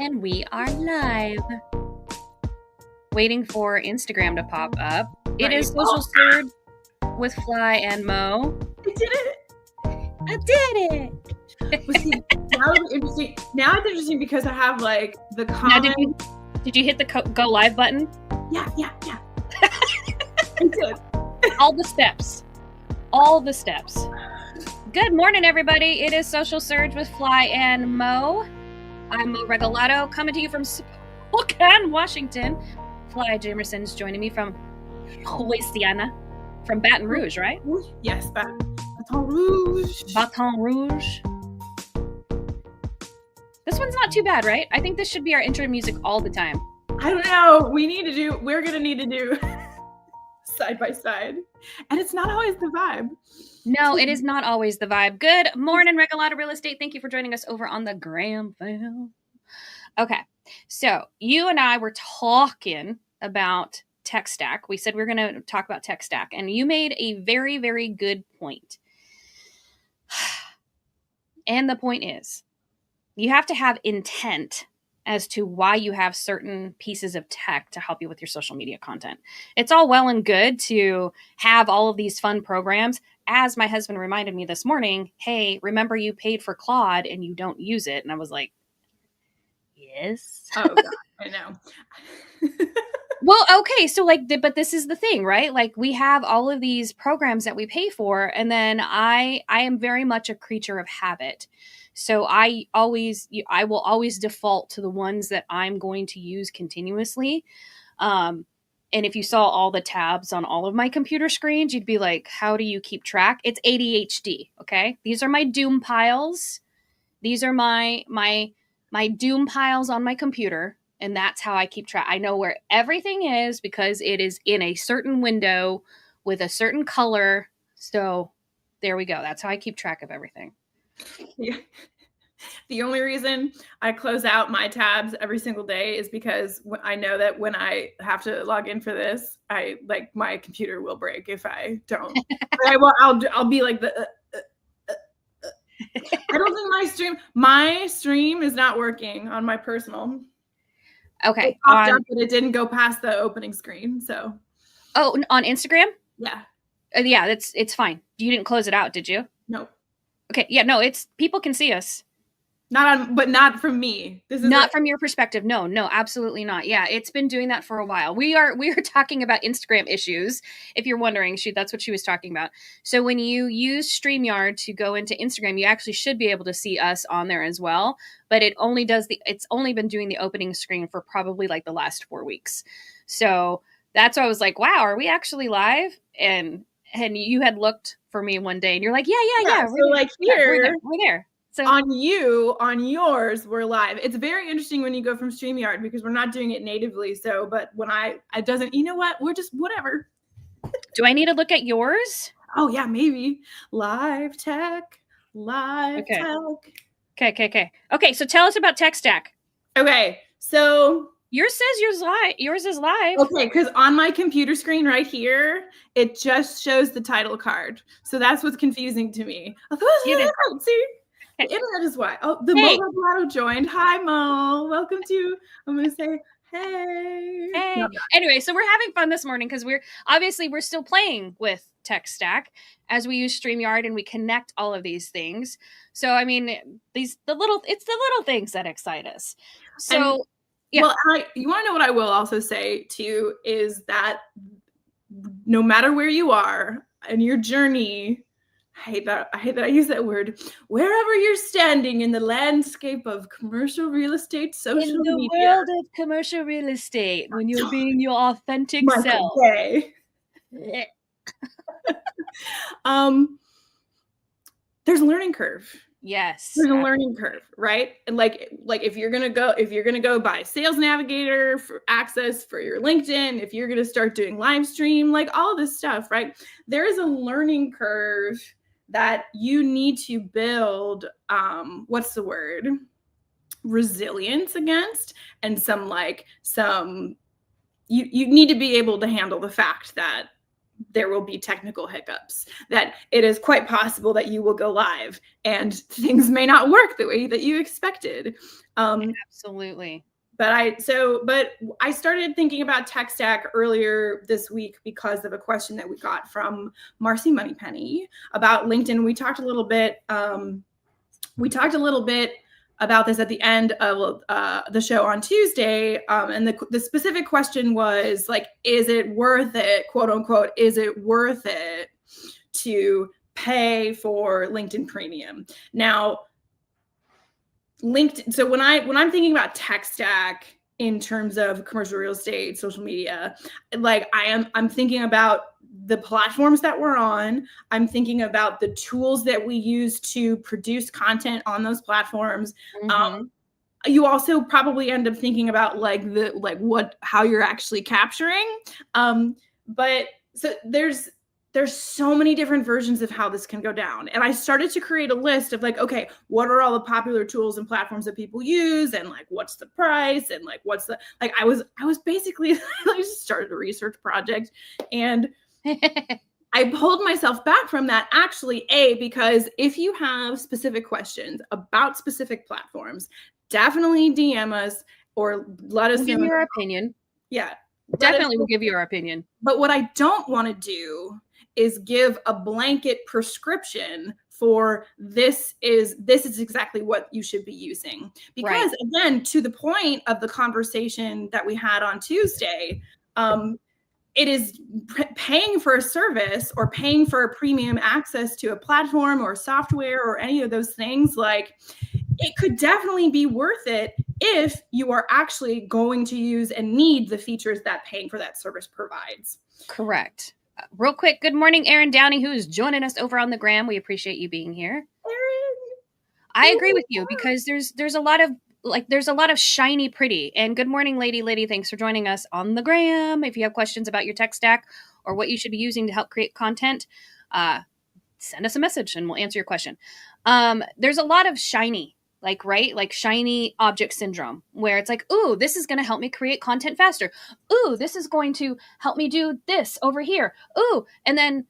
And we are live. Waiting for Instagram to pop up. Right. It is Social Surge with Fly and Mo. I did it. I did it. Well, see, now it's interesting. Now it's interesting because I have like the comment. Did you hit the go live button? Yeah. I did. All the steps. Good morning, everybody. It is Social Surge with Fly and Mo. I'm Mo Regalado, coming to you from Spokane, Washington. Fly Jamerson is joining me from Louisiana, from Baton Rouge, right? Yes, Baton Rouge. Baton Rouge. This one's not too bad, right? I think this should be our intro music all the time. I don't know. We're going to need to do side by side. And it's not always the vibe. No, it is not always the vibe. Good morning, Regalado Real Estate. Thank you for joining us over on the Gram Fam. Okay, so you and I were talking about tech stack. We said we were going to talk about tech stack, and you made a very, very good point. And the point is, you have to have intent as to why you have certain pieces of tech to help you with your social media content. It's all well and good to have all of these fun programs. As my husband reminded me this morning, hey, remember you paid for Claude and you don't use it. And I was like, yes. Oh, God, I know. Well, okay. So but this is the thing, right? Like we have all of these programs that we pay for. And then I am very much a creature of habit. So I will always default to the ones that I'm going to use continuously. And if you saw all the tabs on all of my computer screens, you'd be like, how do you keep track? It's ADHD. Okay. These are my doom piles. These are my doom piles on my computer. And that's how I keep track. I know where everything is because it is in a certain window with a certain color. So there we go. That's how I keep track of everything. Yeah. The only reason I close out my tabs every single day is because I know that when I have to log in for this, my computer will break if I don't. I'll be like I don't think my stream is not working on my personal. Okay. It popped up, but it didn't go past the opening screen. So. Oh, on Instagram? Yeah. Yeah, it's fine. You didn't close it out, did you? No. Okay. Yeah, no, people can see us. But not from me. This is not from your perspective. No, absolutely not. Yeah, it's been doing that for a while. We are talking about Instagram issues. If you're wondering, that's what she was talking about. So when you use StreamYard to go into Instagram, you actually should be able to see us on there as well. But it's only been doing the opening screen for probably like the last 4 weeks. So that's why I was like, wow, are we actually live? And you had looked for me one day and you're like, yeah. So like here, we're there. So on yours, we're live. It's very interesting when you go from StreamYard because we're not doing it natively. So, but when it doesn't, you know what? We're just whatever. Do I need to look at yours? Oh yeah, maybe. Live tech. Okay. Okay, so tell us about Tech Stack. Okay, so yours says yours is live. Okay, because on my computer screen right here, it just shows the title card. So that's what's confusing to me. See? The internet is why. Oh, the Mo Regalado joined. Hi, Mo. Welcome to. I'm gonna say hey. No, anyway, so we're having fun this morning because we're still playing with Tech Stack as we use StreamYard and we connect all of these things. So I mean, it's the little things that excite us. So yeah. Well, you want to know what I will also say to you is that no matter where you are in your journey. I hate that I use that word. Wherever you're standing in the landscape of commercial real estate, social media. In the world of commercial real estate, when you're being your authentic self. Okay. There's a learning curve. Yes. There's a learning curve, right? And like if you're gonna go buy Sales Navigator for access for your LinkedIn, if you're gonna start doing live stream, like all this stuff, right? There is a learning curve that you need to build, resilience against, and you need to be able to handle the fact that there will be technical hiccups, that it is quite possible that you will go live and things may not work the way that you expected. Absolutely. But I started thinking about tech stack earlier this week because of a question that we got from Marcy Moneypenny about LinkedIn. We talked a little bit about this at the end of the show on Tuesday. And the specific question was like, is it worth it, quote unquote, is it worth it to pay for LinkedIn Premium? Now, LinkedIn. So when I'm thinking about tech stack in terms of commercial real estate, social media, like I'm thinking about the platforms that we're on. I'm thinking about the tools that we use to produce content on those platforms. You also probably end up thinking about how you're actually capturing. But so there's so many different versions of how this can go down. And I started to create a list of like, okay, what are all the popular tools and platforms that people use? And like, what's the price? And like, what's the, like, I was basically, I just started a research project, and I pulled myself back from that actually, because if you have specific questions about specific platforms, definitely DM us or let us know. Give your opinion. Yeah. Definitely will give you our opinion. But what I don't want to do is give a blanket prescription for this is exactly what you should be using. Because again, to the point of the conversation that we had on Tuesday, it is paying for a service or paying for a premium access to a platform or software or any of those things. Like, it could definitely be worth it if you are actually going to use and need the features that paying for that service provides. Correct. Real quick, good morning, Erin Downey, who is joining us over on the gram. We appreciate you being here. Erin, I agree with you, because there's a lot of shiny pretty. And good morning, lady. Thanks for joining us on the gram. If you have questions about your tech stack or what you should be using to help create content, send us a message and we'll answer your question. There's a lot of shiny, like shiny object syndrome, where it's like, ooh, this is going to help me create content faster. Ooh, this is going to help me do this over here. Ooh, and then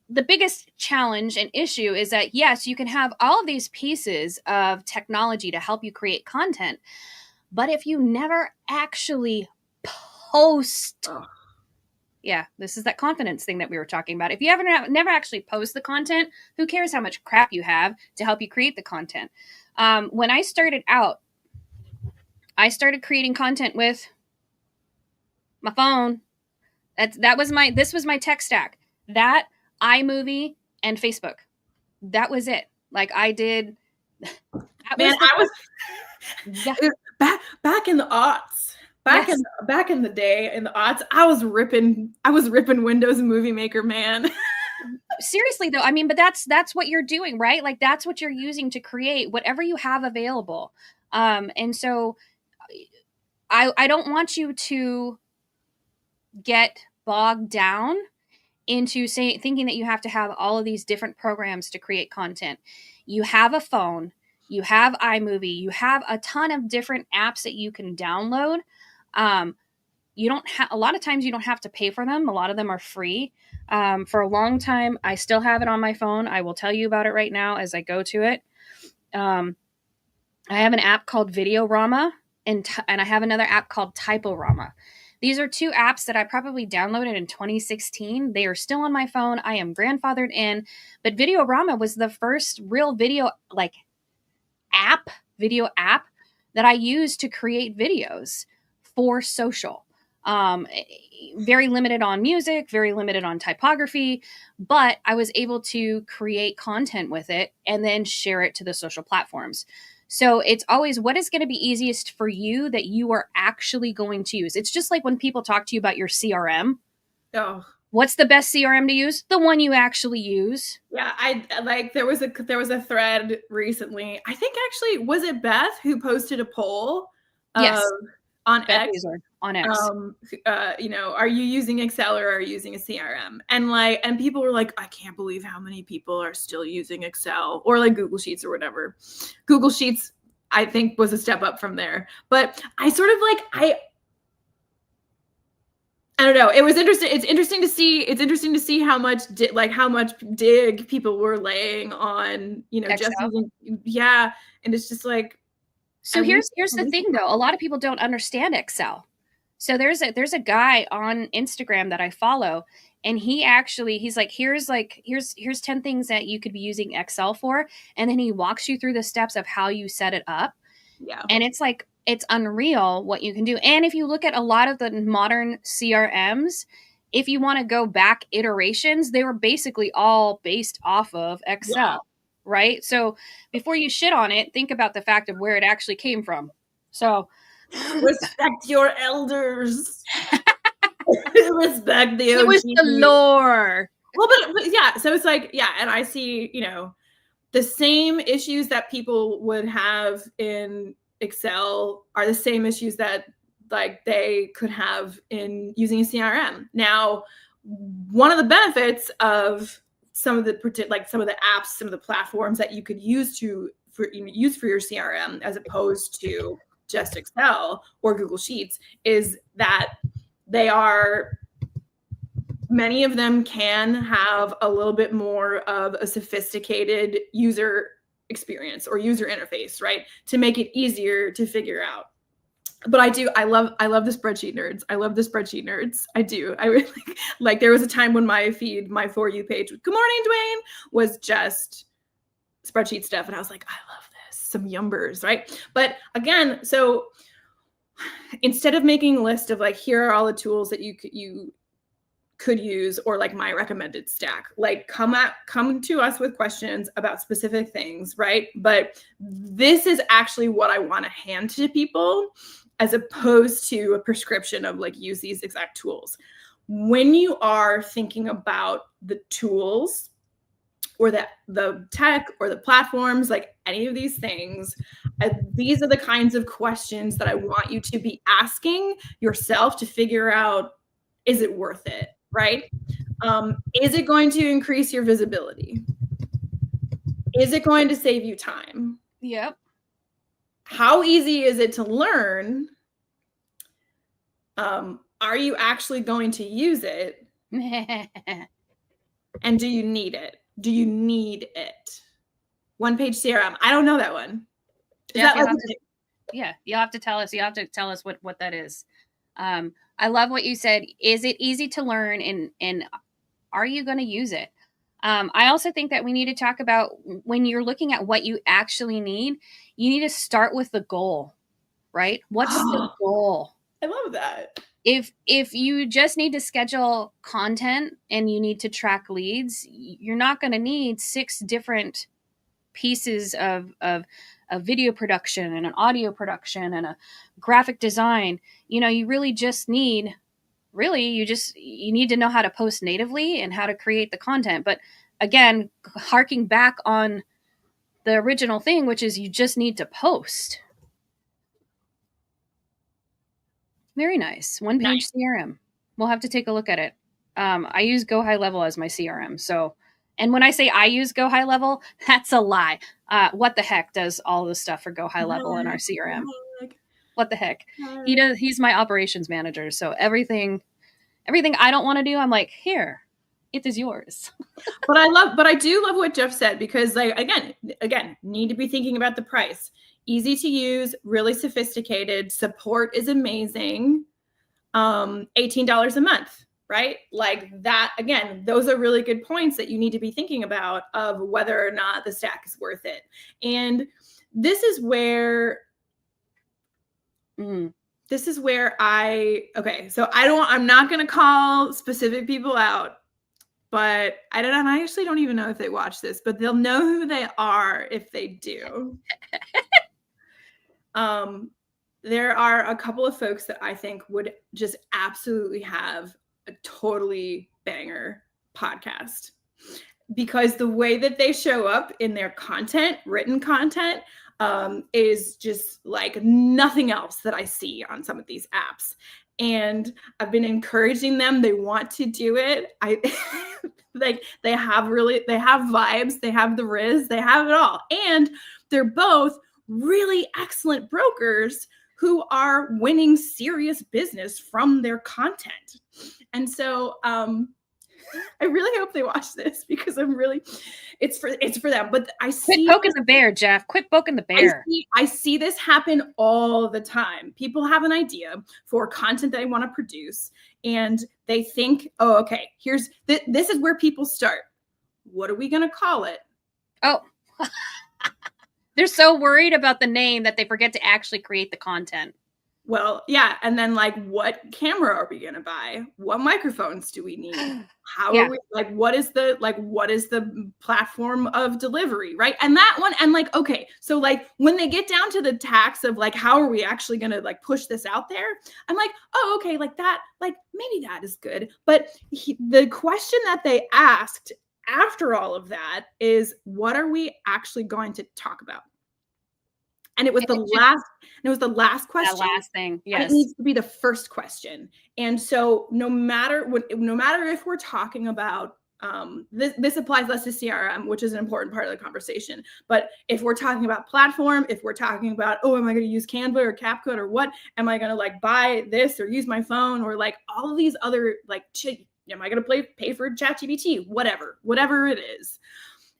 the biggest challenge and issue is that, yes, you can have all of these pieces of technology to help you create content, but if you never actually post, this is that confidence thing that we were talking about. If you never actually post the content, who cares how much crap you have to help you create the content? When I started out, I started creating content with my phone. This was my tech stack. That, iMovie, and Facebook. That was it. Like, I did. Back in the aughts. Back in the day, in the aughts, I was ripping Windows Movie Maker, man. Seriously though, I mean, but that's what you're doing, right? Like, that's what you're using to create whatever you have available. And so I don't want you to get bogged down into thinking that you have to have all of these different programs to create content. You have a phone, you have iMovie, you have a ton of different apps that you can download. You don't have, a lot of times you don't have to pay for them. A lot of them are free. For a long time, I still have it on my phone. I will tell you about it right now as I go to it. I have an app called Videorama, and I have another app called Typorama. These are two apps that I probably downloaded in 2016. They are still on my phone. I am grandfathered in, but Videorama was the first real video app that I used to create videos for social. Very limited on music, very limited on typography, but I was able to create content with it and then share it to the social platforms. So it's always, what is going to be easiest for you that you are actually going to use? It's just like when people talk to you about your CRM. Oh, what's the best CRM to use? The one you actually use. Yeah, there was a thread recently. I think actually, was it Beth who posted a poll? Yes. On Beth X. On X. Are you using Excel or are you using a CRM? And people were like, I can't believe how many people are still using Excel or like Google Sheets or whatever. Google Sheets, I think, was a step up from there. But I sort of I don't know. It was interesting. It's interesting to see. It's interesting to see how much how much dig people were laying on, just Excel. using, yeah. And it's just like, So here's at the least, thing though. A lot of people don't understand Excel. So there's a guy on Instagram that I follow, and he's like, here's 10 things that you could be using Excel for, and then he walks you through the steps of how you set it up. yeah, And it's like it's unreal what you can do. And if you look at a lot of the modern CRMs, if you want to go back iterations, they were basically all based off of yeah. Excel, right? So before you shit on it, think about the fact of where it actually came from. So Respect your elders. Respect the it was the OG. lore. Well, but yeah, so it's like, yeah, and I see, the same issues that people would have in Excel are the same issues that like they could have in using a CRM. Now, one of the benefits of some of the apps, some of the platforms that you could use for your CRM as opposed to just Excel or Google Sheets is that many of them can have a little bit more of a sophisticated user experience or user interface, right? To make it easier to figure out. But I love the spreadsheet nerds. I love the spreadsheet nerds. I do. I really like there was a time when my For You page, good morning, Dwayne, was just spreadsheet stuff. And I was like, I love this. Some yumbers, right? But again, so instead of making a list of like, here are all the tools that you could use, or like my recommended stack, like come to us with questions about specific things, right? But this is actually what I want to hand to people, as opposed to a prescription of like, use these exact tools. When you are thinking about the tools or the tech or the platforms, like any of these things, these are the kinds of questions that I want you to be asking yourself to figure out, is it worth it? Right? Is it going to increase your visibility? Is it going to save you time? Yep. How easy is it to learn? Are you actually going to use it? And do you need it? Do you need it? One page CRM. I don't know that one. Jeff, you'll have to tell us. You have to tell us what that is. I love what you said. Is it easy to learn, and are you going to use it? I also think that we need to talk about, when you're looking at what you actually need, you need to start with the goal, right? What's the goal? I love that. If you just need to schedule content and you need to track leads, you're not going to need 6 different pieces of a video production and an audio production and a graphic design. You really just need you need to know how to post natively and how to create the content. But again, harking back on the original thing, which is you just need to post. Very nice. One page CRM. We'll have to take a look at it. I use Go High Level as my CRM. So, and when I say I use Go High Level, that's a lie. What the heck does all the stuff for Go High Level in our CRM? What the heck? He's my operations manager. So everything I don't want to do, I'm like, here, it is yours. But I do love what Jeff said, because like, again, need to be thinking about the price. Easy to use, really sophisticated, support is amazing. $18 a month, right? Like that, again, those are really good points that you need to be thinking about, of whether or not the stack is worth it. And this is where I'm not going to call specific people out, but I actually don't even know if they watch this, but they'll know who they are if they do. There are a couple of folks that I think would just absolutely have a totally banger podcast, because the way that they show up in their content, written content, is just like nothing else that I see on some of these apps. And I've been encouraging them. They want to do it. They have vibes, they have the riz, they have it all. And they're both really excellent brokers who are winning serious business from their content. And so I really hope they watch this, because it's for them. But I Quit see poking the bear, Jeff. Quit poking the bear. I see this happen all the time. People have an idea for content that they want to produce, and they think, oh, okay, this is where people start. What are we going to call it? Oh, they're so worried about the name that they forget to actually create the content. Well, yeah. And then, like, what camera are we going to buy? What microphones do we need? How are we, like, what is the platform of delivery, right? And that one, and like, okay, so like when they get down to the tax of like, how are we actually going to like push this out there? I'm like, oh, okay, like that, like maybe that is good. But the question that they asked after all of that is, what are we actually going to talk about? And it was the last question. That last thing, yes. And it needs to be the first question. And so no matter if we're talking about this applies less to CRM, which is an important part of the conversation. But if we're talking about platform, if we're talking about, oh, am I going to use Canva or CapCut, or what? Am I going to like buy this or use my phone, or like all of these other like, am I going to pay for ChatGPT? Whatever it is.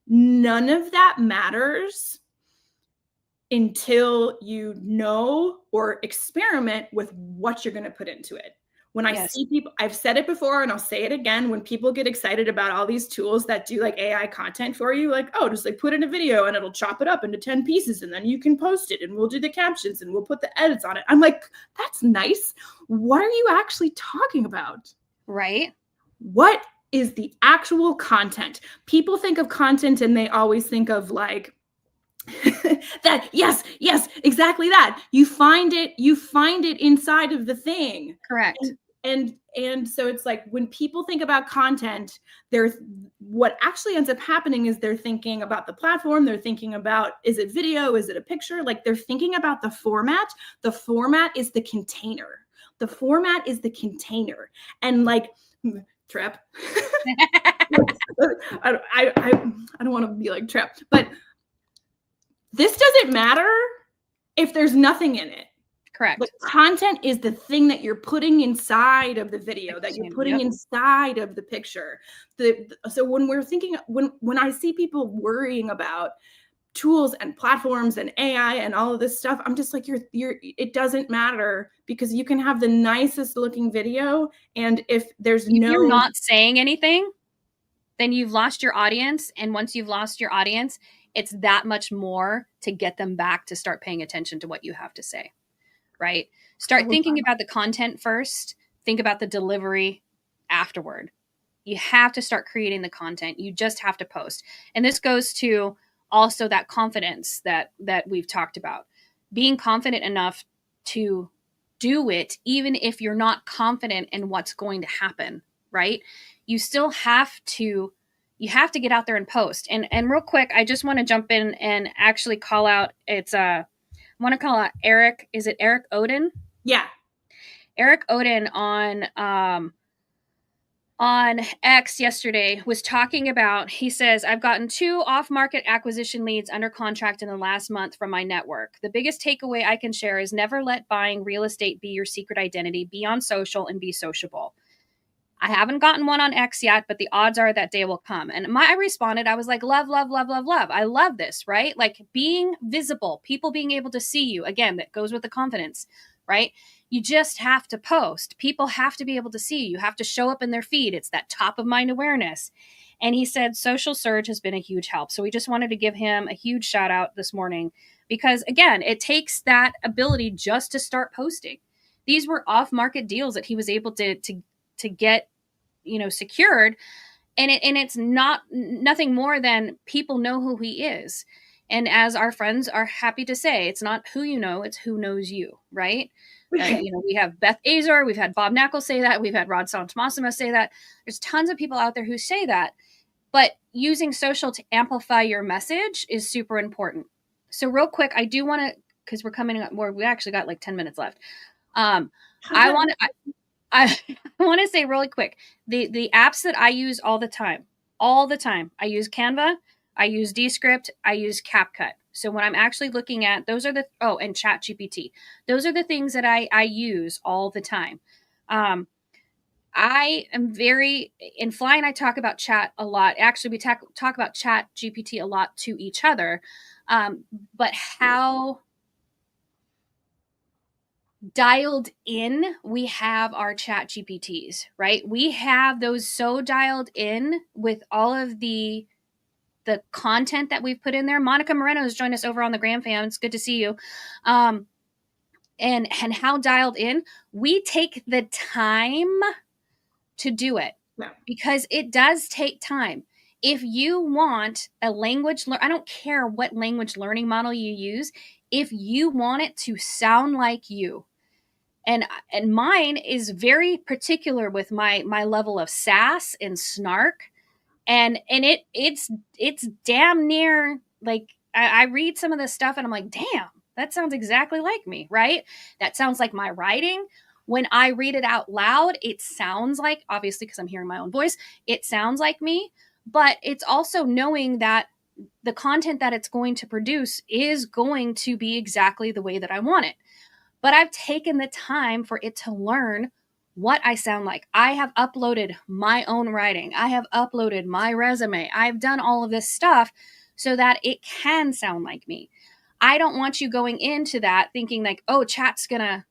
None of that matters until you know or experiment with what you're going to put into it. When I see people, I've said it before and I'll say it again, when people get excited about all these tools that do like AI content for you, like, oh, just like put in a video and it'll chop it up into 10 pieces and then you can post it and we'll do the captions and we'll put the edits on it. I'm like, that's nice. What are you actually talking about? Right. What is the actual content? People think of content and they always think of like, that yes, exactly that. You find it inside of the thing. Correct. And so it's like when people think about content, what actually ends up happening is they're thinking about the platform, they're thinking about, is it video, is it a picture? Like they're thinking about the format. The format is the container. And like Trap. I don't want to be like Trap, but this doesn't matter if there's nothing in it. Correct. The content is the thing that you're putting inside of the video, that you're putting inside of the picture. So when we're thinking, when I see people worrying about tools and platforms and AI and all of this stuff, I'm just like, it doesn't matter, because you can have the nicest looking video, and if you're not saying anything, then you've lost your audience. And once you've lost your audience, it's that much more to get them back to start paying attention to what you have to say, right? Start thinking about the content first. Think about the delivery afterward. You have to start creating the content. You just have to post. And this goes to also that confidence that we've talked about. Being confident enough to do it, even if you're not confident in what's going to happen, right? You still have to get out there and post. And real quick, I just want to jump in and actually call out, I want to call out Eric. Is it Eric Odin? Yeah. Eric Odin on X yesterday was talking about, he says, I've gotten 2 off-market acquisition leads under contract in the last month from my network. The biggest takeaway I can share is never let buying real estate be your secret identity. Be on social and be sociable. I haven't gotten one on X yet, but the odds are that day will come. And I responded, I was like, love, love, love, love, love. I love this, right? Like being visible, people being able to see you. Again, that goes with the confidence, right? You just have to post. People have to be able to see you. You have to show up in their feed. It's that top of mind awareness. And he said Social Surge has been a huge help. So we just wanted to give him a huge shout out this morning, because again, it takes that ability just to start posting. These were off-market deals that he was able to get, secured. And it's nothing more than people know who he is. And as our friends are happy to say, it's not who you know, it's who knows you, right? We have Beth Azor, we've had Bob Knackle say that, we've had Rod Santomassimo say that. There's tons of people out there who say that, but using social to amplify your message is super important. So real quick, I do want to, because we're coming up more, we actually got like 10 minutes left. I want to say really quick, the apps that I use all the time, I use Canva, I use Descript, I use CapCut. So when I'm actually looking at, those are the, oh, and Chat GPT, those are the things that I use all the time. I am very, in Fly and I talk about chat a lot. Actually, we talk about Chat GPT a lot to each other. But how dialed in we have our Chat GPTs, right? We have those so dialed in with all of the content that we've put in there. Monica Moreno has joined us over on the Gram Fam. It's good to see you. And how dialed in we take the time to do it, because it does take time. If you want a language, I don't care what language learning model you use, if you want it to sound like you, and mine is very particular with my level of sass and snark, and it's damn near like, I read some of this stuff and I'm like, damn, that sounds exactly like me, right? That sounds like my writing. When I read it out loud, it sounds like, obviously because I'm hearing my own voice, it sounds like me, but it's also knowing that the content that it's going to produce is going to be exactly the way that I want it. But I've taken the time for it to learn what I sound like. I have uploaded my own writing. I have uploaded my resume. I've done all of this stuff so that it can sound like me. I don't want you going into that thinking like, oh, chat's gonna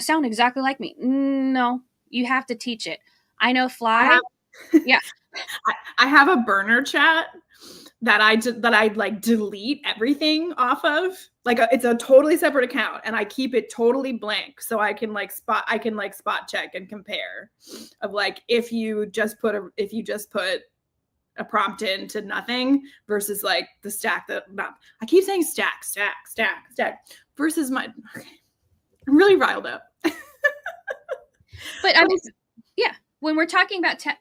sound exactly like me. No, you have to teach it. I know Fly. Yeah. I have a burner chat that I like delete everything off of. Like it's a totally separate account, and I keep it totally blank so I can spot check and compare of like if you just put a prompt into nothing versus like the stack that I keep saying stack versus my, okay, I'm really riled up. But I was, yeah, when we're talking about tech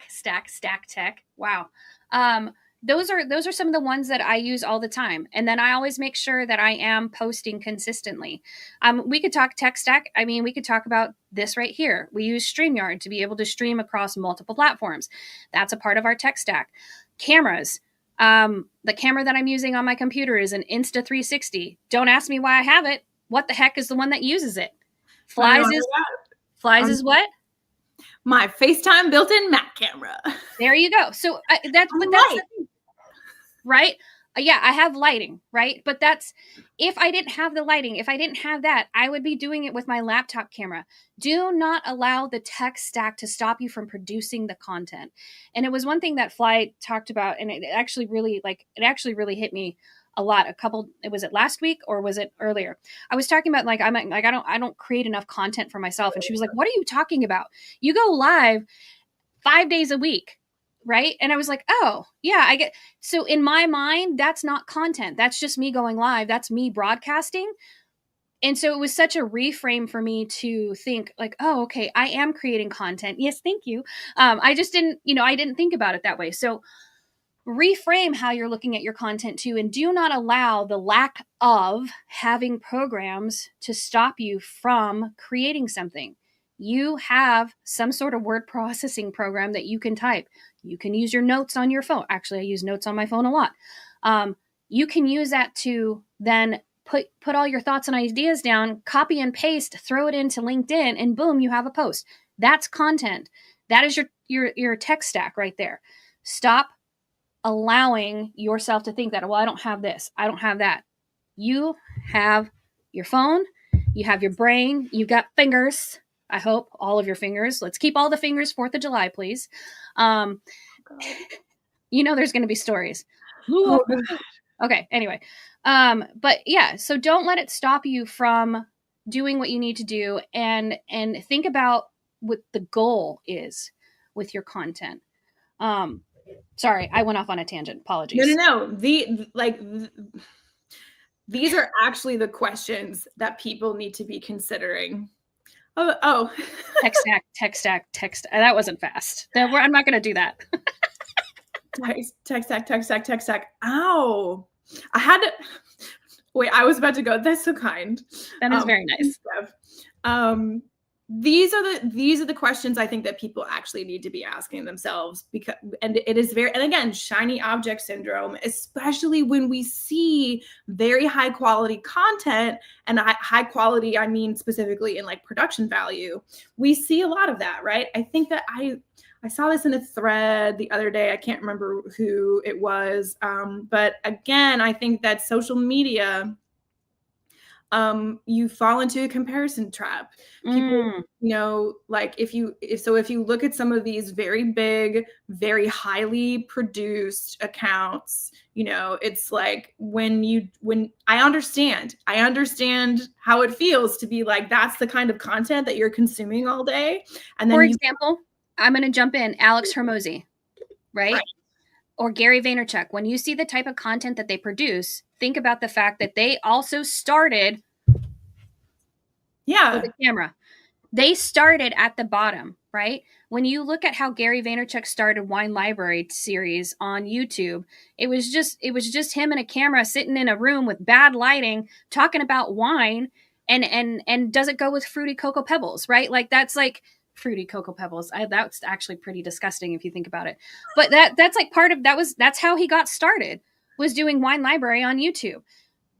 stack tech, wow. Those are some of the ones that I use all the time. And then I always make sure that I am posting consistently. We could talk tech stack. I mean, we could talk about this right here. We use StreamYard to be able to stream across multiple platforms. That's a part of our tech stack. Cameras. The camera that I'm using on my computer is an Insta360. Don't ask me why I have it. What the heck is the one that uses it? Flies is what? My FaceTime built-in Mac camera. There you go. So that's the thing, right? Yeah, I have lighting, right? But that's, if I didn't have the lighting, if I didn't have that, I would be doing it with my laptop camera. Do not allow the tech stack to stop you from producing the content. And it was one thing that Fly talked about, and it actually really hit me a lot. Was it last week or was it earlier? I was talking about I don't create enough content for myself, and she was like, "What are you talking about? You go live 5 days a week." Right. And I was like, oh, yeah, I get. So in my mind, that's not content. That's just me going live. That's me broadcasting. And so it was such a reframe for me to think like, oh, okay, I am creating content. Yes, thank you. I just didn't, I didn't think about it that way. So reframe how you're looking at your content too, and do not allow the lack of having programs to stop you from creating something. You have some sort of word processing program that you can type. You can use your notes on your phone. Actually, I use notes on my phone a lot. You can use that to then put all your thoughts and ideas down, copy and paste, throw it into LinkedIn, and boom, you have a post. That's content. That is your tech stack right there. Stop allowing yourself to think that, well, I don't have this, I don't have that. You have your phone, you have your brain, you've got fingers. I hope all of your fingers. Let's keep all the fingers 4th of July, please. There's going to be stories. Oh, okay, anyway. But yeah, so don't let it stop you from doing what you need to do, and think about what the goal is with your content. Sorry, I went off on a tangent. Apologies. No. These are actually the questions that people need to be considering. Oh. Tech stack. That wasn't fast. I'm not going to do that. Tech stack. Ow. I had to. Wait, I was about to go. That's so kind. That is very nice. these are the questions I think that people actually need to be asking themselves, because, and it is very, and again, shiny object syndrome, especially when we see very high quality content, and high quality, I mean specifically in like production value. We see a lot of that, right? I think that I saw this in a thread the other day. I can't remember who it was, but again, I think that social media, you fall into a comparison trap. People, like if you look at some of these very big, very highly produced accounts, it's like when I understand how it feels to be like, that's the kind of content that you're consuming all day. And then for example, I'm going to jump in, Alex Hormozy, right? Or Gary Vaynerchuk. When you see the type of content that they produce, think about the fact that they also started for the camera. They started at the bottom, right? When you look at how Gary Vaynerchuk started Wine Library series on YouTube, it was just him and a camera sitting in a room with bad lighting talking about wine, and does it go with fruity cocoa pebbles, right? Like that's like fruity cocoa pebbles. That's actually pretty disgusting if you think about it. But that's like that's how he got started, was doing Wine Library on YouTube.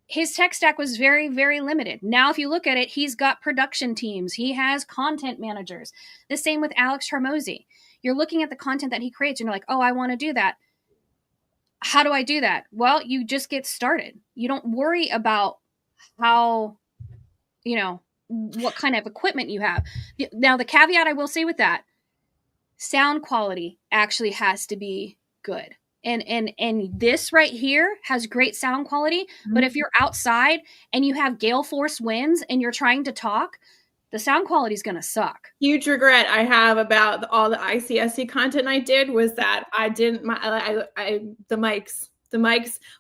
His tech stack was very, very limited. Now, if you look at it, he's got production teams. He has content managers. The same with Alex Hormozy. You're looking at the content that he creates and you're like, oh, I want to do that. How do I do that? Well, you just get started. You don't worry about how, what kind of equipment you have. Now, the caveat I will say with that, sound quality actually has to be good. And this right here has great sound quality, mm-hmm. But if you're outside and you have gale force winds and you're trying to talk, the sound quality is going to suck. Huge regret I have about all the ICSC content I did was that I didn't, the mics,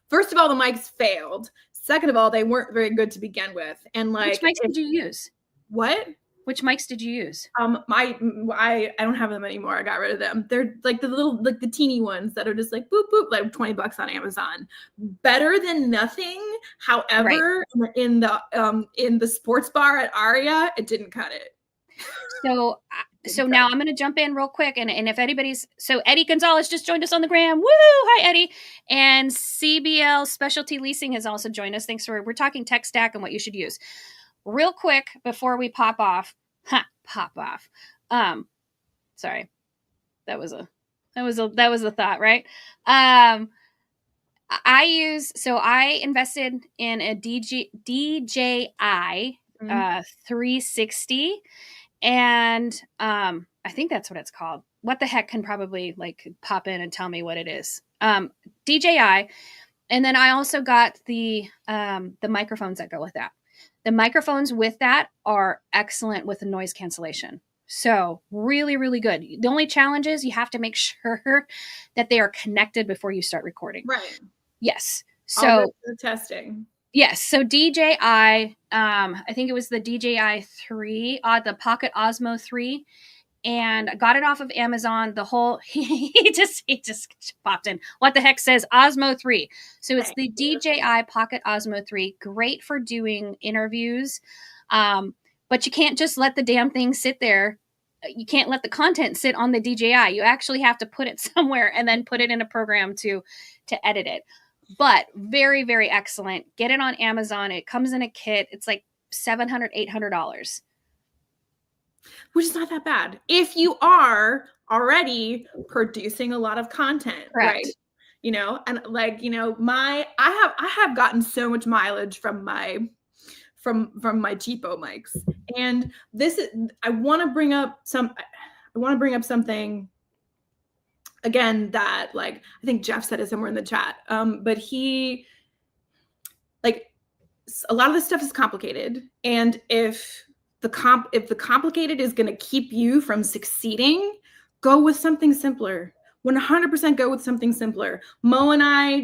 first of all, the mics failed. Second of all, they weren't very good to begin with. And like, which mics did you use? What? Which mics did you use? I don't have them anymore. I got rid of them. They're like the little, like the teeny ones that are just like boop boop, like $20 on Amazon. Better than nothing. However, right. in the sports bar at Aria, it didn't cut it. So now I'm going to jump in real quick, and if anybody's, so Eddie Gonzalez just joined us on the gram. Woo! Hi, Eddie. And CBL Specialty Leasing has also joined us. Thanks we're talking tech stack and what you should use. Real quick before we pop off. Sorry. That was a thought, right? I invested in a DJI 360, and I think that's what it's called. What the heck can probably like pop in and tell me what it is. DJI, and then I also got the microphones that go with that. The microphones with that are excellent with the noise cancellation. So really, really good. The only challenge is you have to make sure that they are connected before you start recording. Right. Yes. So testing. Yes. So DJI, I think it was the DJI 3, the Pocket Osmo 3. And I got it off of Amazon. The whole he just popped in. What the heck says Osmo 3? So it's the DJI Pocket Osmo 3. Great for doing interviews, but you can't just let the damn thing sit there. You can't let the content sit on the DJI. You actually have to put it somewhere and then put it in a program to edit it. But very, very excellent. Get it on Amazon. It comes in a kit. It's like $700, $800. Which is not that bad if you are already producing a lot of content. Correct. Right? And like, I have gotten so much mileage from my cheapo mics. And I want to bring up something again that, like, I think Jeff said it somewhere in the chat. But he, like, a lot of this stuff is complicated. And if the complicated is going to keep you from succeeding, go with something simpler. 100% go with something simpler. Mo and I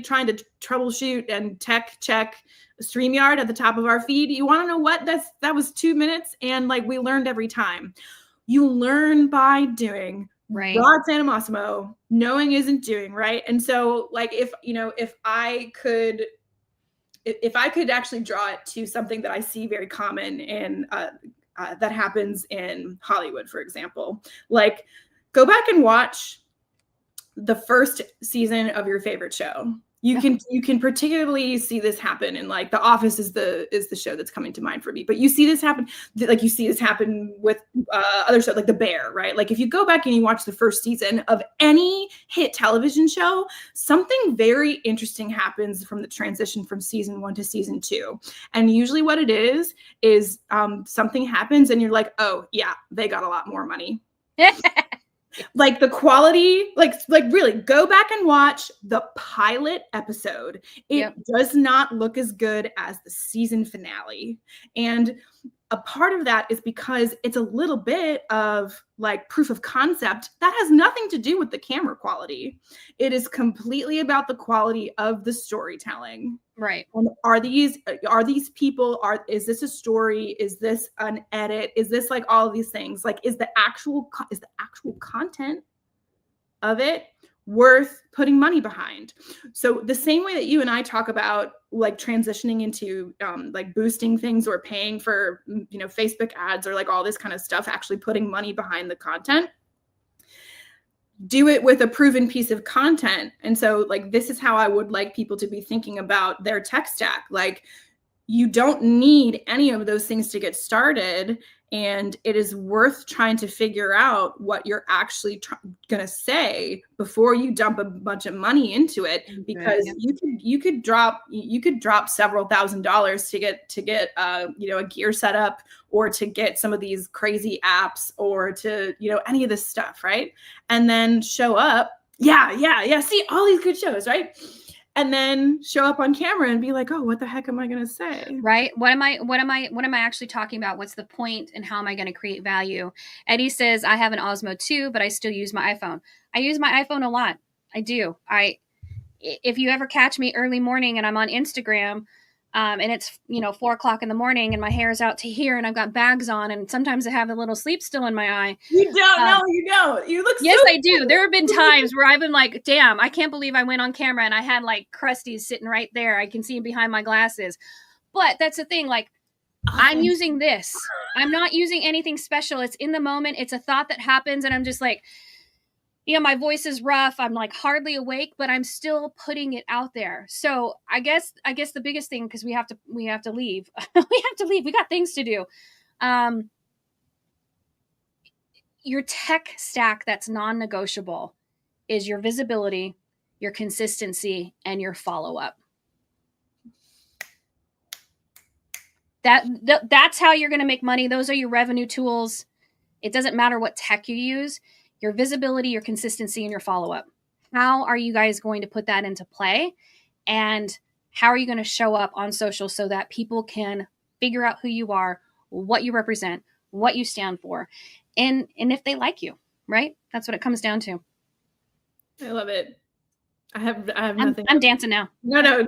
trying to troubleshoot and tech check StreamYard at the top of our feed. You want to know what? That was 2 minutes, and like we learned every time. You learn by doing. Right. God Sanamosimo, knowing isn't doing, right? And so, like, if I could actually draw it to something that I see very common in that happens in Hollywood, for example. Like, go back and watch the first season of your favorite show. You can particularly see this happen in, like, The Office is the show that's coming to mind for me. But you see this happen, like, you see this happen with other shows like The Bear, right? Like, if you go back and you watch the first season of any hit television show, something very interesting happens from the transition from season 1 to season 2. And usually what it is something happens and you're like, oh yeah, they got a lot more money. Like, the quality, like really go back and watch the pilot episode. It does not look as good as the season finale. And a part of that is because it's a little bit of, like, proof of concept that has nothing to do with the camera quality. It is completely about the quality of the storytelling. Right. And are these people, is this a story? Is this an edit? Is this, like, all of these things? Like, is the actual content of it worth putting money behind? So the same way that you and I talk about, like, transitioning into like boosting things or paying for, you know, Facebook ads or, like, all this kind of stuff, actually putting money behind the content, do it with a proven piece of content. And so, like, this is how I would like people to be thinking about their tech stack. Like, you don't need any of those things to get started. And it is worth trying to figure out what you're actually going to say before you dump a bunch of money into it, because you could drop several $1,000s to get you know, a gear setup, or to get some of these crazy apps, or to, you know, any of this stuff, right? And then show up, see all these good shows, right? And then show up on camera and be like, oh, what the heck am I going to say? Right. What am I actually talking about? What's the point, and how am I going to create value? Eddie says, I have an Osmo too, but I still use my iPhone. I use my iPhone a lot. I do. If you ever catch me early morning and I'm on Instagram, and it's, you know, 4:00 in the morning and my hair is out to here and I've got bags on, and sometimes I have a little sleep still in my eye. You don't know, you don't. You look yes, so I do. There have been times where I've been like, damn, I can't believe I went on camera and I had, like, crusties sitting right there. I can see him behind my glasses. But that's the thing, like, I'm using this. I'm not using anything special. It's in the moment. It's a thought that happens, and I'm just like, you know, my voice is rough. I'm, like, hardly awake, but I'm still putting it out there. So I guess the biggest thing, because we have to leave. we have to leave. We got things to do. Your tech stack that's non-negotiable is your visibility, your consistency, and your follow-up. That's how you're going to make money. Those are your revenue tools. It doesn't matter what tech you use. Your visibility, your consistency, and your follow-up. How are you guys going to put that into play? And how are you going to show up on social so that people can figure out who you are, what you represent, what you stand for, and if they like you, right? That's what it comes down to. I love it. I have nothing. I'm dancing now. No.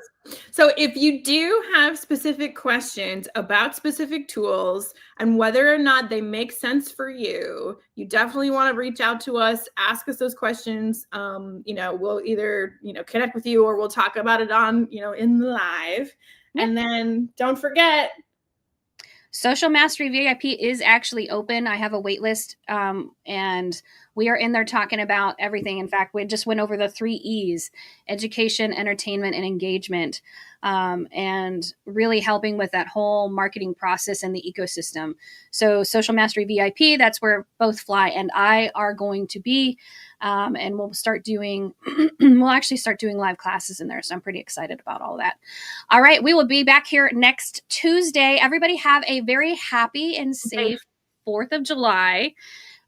So if you do have specific questions about specific tools and whether or not they make sense for you, you definitely want to reach out to us, ask us those questions. You know, we'll either, you know, connect with you, or we'll talk about it on, you know, in the live. Yeah. And then don't forget, Social Mastery VIP is actually open. I have a wait list, and we are in there talking about everything. In fact, we just went over the 3 E's: education, entertainment, and engagement, and really helping with that whole marketing process and the ecosystem. So Social Mastery VIP, that's where both Fly and I are going to be, and we'll start doing we'll actually start doing live classes in there. So I'm pretty excited about all that. All right, we will be back here next Tuesday. Everybody have a very happy and safe 4th of July.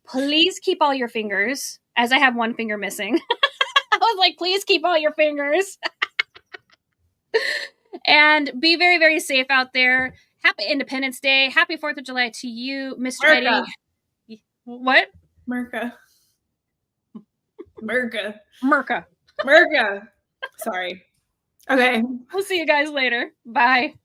Please keep all your fingers, as I have one finger missing. I was like, please keep all your fingers. And be very, very safe out there. Happy Independence Day. Happy 4th of July to you, Mr. Merca. Eddie. What? Merca. Sorry. Okay. We'll see you guys later. Bye.